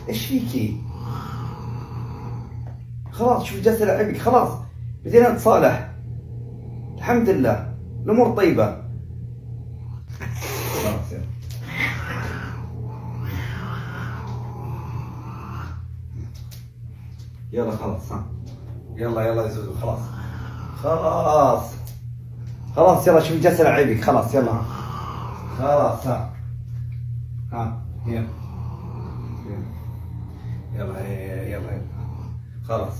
ايش فيكي؟ خلاص شوفي جالسة ألعبك، خلاص بدينا نتصالح الحمد لله، الأمور طيبة. خلاص يلا خلاص ها، يلا يا زوزو خلاص خلاص خلاص يلا شوفي جالسة ألعبك، خلاص يلا خلاص ها يلا يلا يلا خلاص.